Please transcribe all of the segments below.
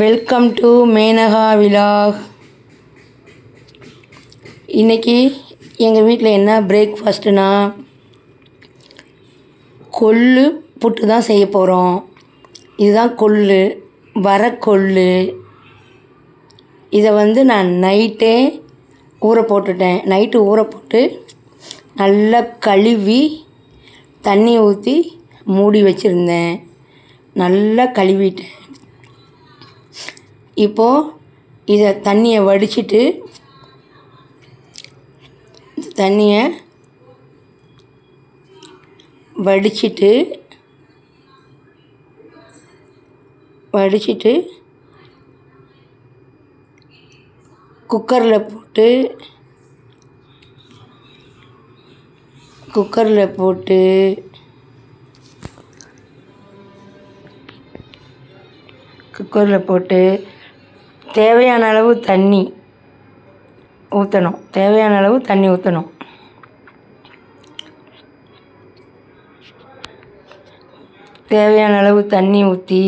Welcome to Maneka vlog. இன்றைக்கி எங்கள் வீட்டில் என்ன பிரேக்ஃபாஸ்ட்டுனா கொள்ளு புட்டு தான் செய்ய போகிறோம். இதுதான் கொள்ளு, வரக்கொள்ளு. இதை நான் நைட்டே ஊற போட்டுட்டேன். நைட்டு ஊற போட்டு நல்லா கழுவி தண்ணி ஊற்றி மூடி வச்சுருந்தேன். நல்லா கழுவிட்டேன். இப்போது இதை தண்ணியை வடிச்சிட்டு குக்கரில் போட்டு தேவையான அளவு தண்ணி ஊற்றணும். தேவையான அளவு தண்ணி ஊற்றி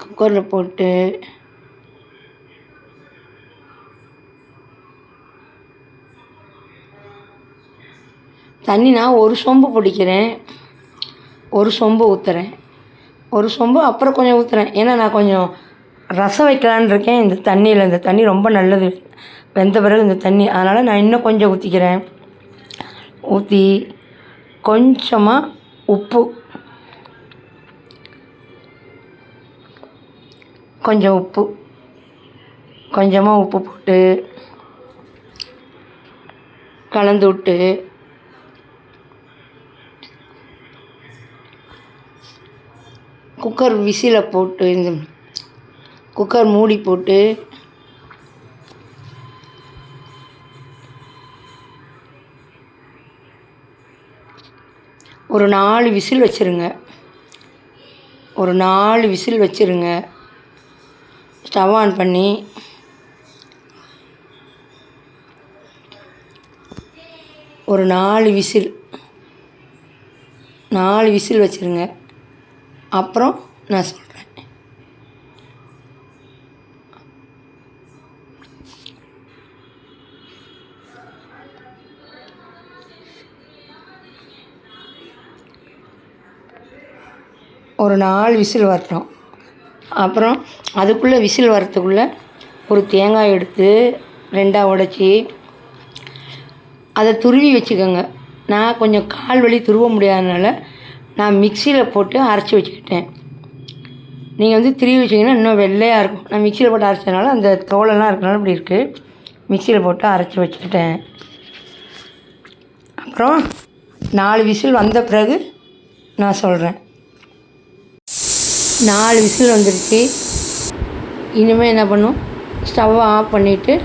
குக்கரில் போட்டு தண்ணி நான் ஒரு சொம்பு பிடிக்கிறேன், ஒரு சொம்பு ஊற்றுறேன், ஒரு சொம்பு அப்புறம் கொஞ்சம் ஊற்றுறேன். ஏன்னா நான் கொஞ்சம் ரசம் வைக்கலான்னு இருக்கேன் இந்த தண்ணியில். இந்த தண்ணி ரொம்ப நல்லது வெந்த பிறகு இந்த தண்ணி, அதனால் நான் இன்னும் கொஞ்சம் ஊற்றிக்கிறேன். ஊற்றி கொஞ்சமாக உப்பு போட்டு கலந்து விட்டு குக்கர் விசிலை போட்டு குக்கர் மூடி போட்டு ஒரு 4 விசில் வச்சுருங்க. ஸ்டவ் ஆன் பண்ணி ஒரு 4 விசில் வச்சுருங்க. அப்புறம் நான் சொல்கிறேன். ஒரு 4 விசில் வரட்டும். அப்புறம் அதுக்குள்ளே விசில் வரத்துக்குள்ளே ஒரு தேங்காய் எடுத்து 2ஆக உடைச்சி அதை துருவி வச்சுக்கோங்க. நான் கொஞ்சம் கால் வலி துருவ முடியாதனால நான் மிக்சியில் போட்டு அரைச்சி வச்சுக்கிட்டேன். நீங்கள் திருவி வச்சிங்கன்னா இன்னும் வெள்ளையாக இருக்கும். நான் மிக்சியில் போட்டு அரைச்சதுனால அந்த தோலெல்லாம் இருக்கனால இப்படி இருக்குது. மிக்சியில் போட்டு அரைச்சி வச்சுக்கிட்டேன். அப்புறம் 4 விசில் வந்த பிறகு நான் சொல்கிறேன். 4 விசில் வந்துடுச்சு. இனிமேல் என்ன பண்ணும், ஸ்டவ்வை ஆஃப் பண்ணிவிட்டு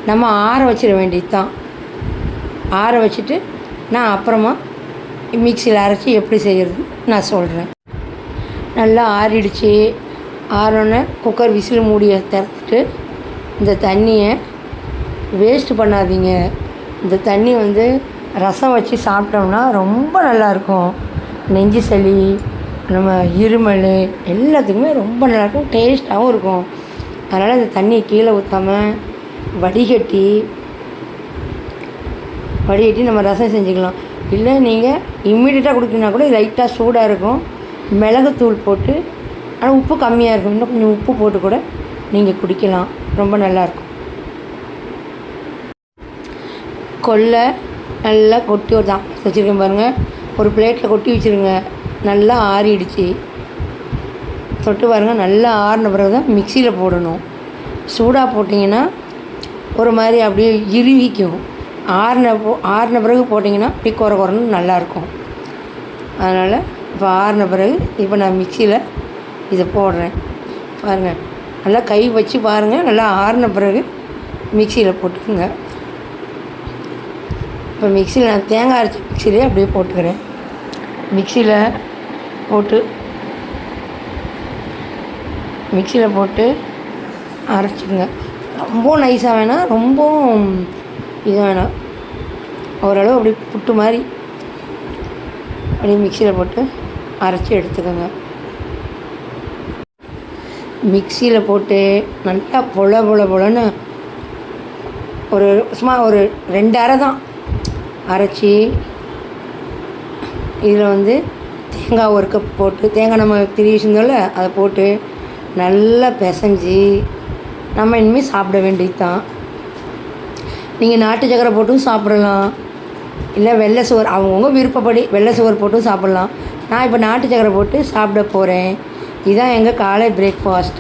நம்ம ஆற வச்சிட வேண்டியது தான். ஆற வச்சுட்டு நான் அப்புறமா மிக்சியில் அரைச்சி எப்படி செய்கிறது நான் சொல்கிறேன். நல்லா ஆறிடுச்சு. ஆறினோன்னே குக்கர் விசில் மூடியை திறந்துட்டு இந்த தண்ணியை வேஸ்ட்டு பண்ணாதீங்க. இந்த தண்ணி ரசம் வச்சு சாப்பிட்டோம்னா ரொம்ப நல்லாயிருக்கும். நெஞ்சு சளி, நம்ம இருமல் எல்லாத்துக்குமே ரொம்ப நல்லாயிருக்கும், டேஸ்ட்டாகவும் இருக்கும். அதனால் இந்த தண்ணியை கீழே ஊற்றாமல் வடிகட்டி நம்ம ரசம் செஞ்சுக்கலாம். இல்லை நீங்கள் இம்மிடியட்டாக குடிக்கணுன்னா கூட லைட்டாக சூடாக இருக்கும், மிளகுத்தூள் போட்டு, ஆனால் உப்பு கம்மியாக இருக்கும், இன்னும் கொஞ்சம் உப்பு போட்டு கூட நீங்கள் குடிக்கலாம். ரொம்ப நல்லாயிருக்கும். கொள்ளை நல்லா கொட்டி ஒரு தான் வச்சுருக்கேன் பாருங்கள். ஒரு பிளேட்டில் கொட்டி வச்சுருங்க. நல்லா ஆறிடுச்சு. தொட்டு பாருங்கள். நல்லா ஆறின பிறகு தான் மிக்சியில் போடணும். சூடாக போட்டிங்கன்னா ஒரு மாதிரி அப்படியே இறுவிக்கும். ஆறின பிறகு போட்டிங்கன்னா அப்படி குறன்னு நல்லாயிருக்கும். அதனால் இப்போ ஆறின பிறகு இப்போ நான் மிக்சியில் இதை போடுறேன். பாருங்கள், நல்லா கை வச்சு பாருங்கள். நல்லா ஆறின பிறகு மிக்சியில் போட்டுக்குங்க. இப்போ மிக்சியில் நான் தேங்காய் அரைச்சி மிக்சியிலே அப்படியே போட்டுக்கிறேன். மிக்சியில் போட்டு அரைச்சிக்கங்க. ரொம்ப நைஸாக வேணாம், ரொம்ப இது வேணாம், ஓரளவு அப்படி புட்டு மாதிரி அப்படியே மிக்சியில் போட்டு அரைச்சி எடுத்துக்கோங்க. மிக்சியில் போட்டு நல்லா பொலன்னு சும்மா ஒரு 2 அரை தான் அரைச்சி, இதில் தேங்காய் 1 கப் போட்டு, தேங்காய் நம்ம திரி வச்சுருந்தோம்ல அதை போட்டு நல்லா பிசைஞ்சி நம்ம இனிமேல் சாப்பிட வேண்டியது தான். நீங்கள் நாட்டு சக்கரை போட்டும் சாப்பிடலாம், இல்லை வெள்ளை சுகர் அவங்கவுங்க விருப்பப்படி வெள்ளை சுகர் போட்டும் சாப்பிட்லாம். நான் இப்போ நாட்டு சக்கரை போட்டு சாப்பிட போகிறேன். இதுதான் எங்கள் காலை பிரேக்ஃபாஸ்ட்.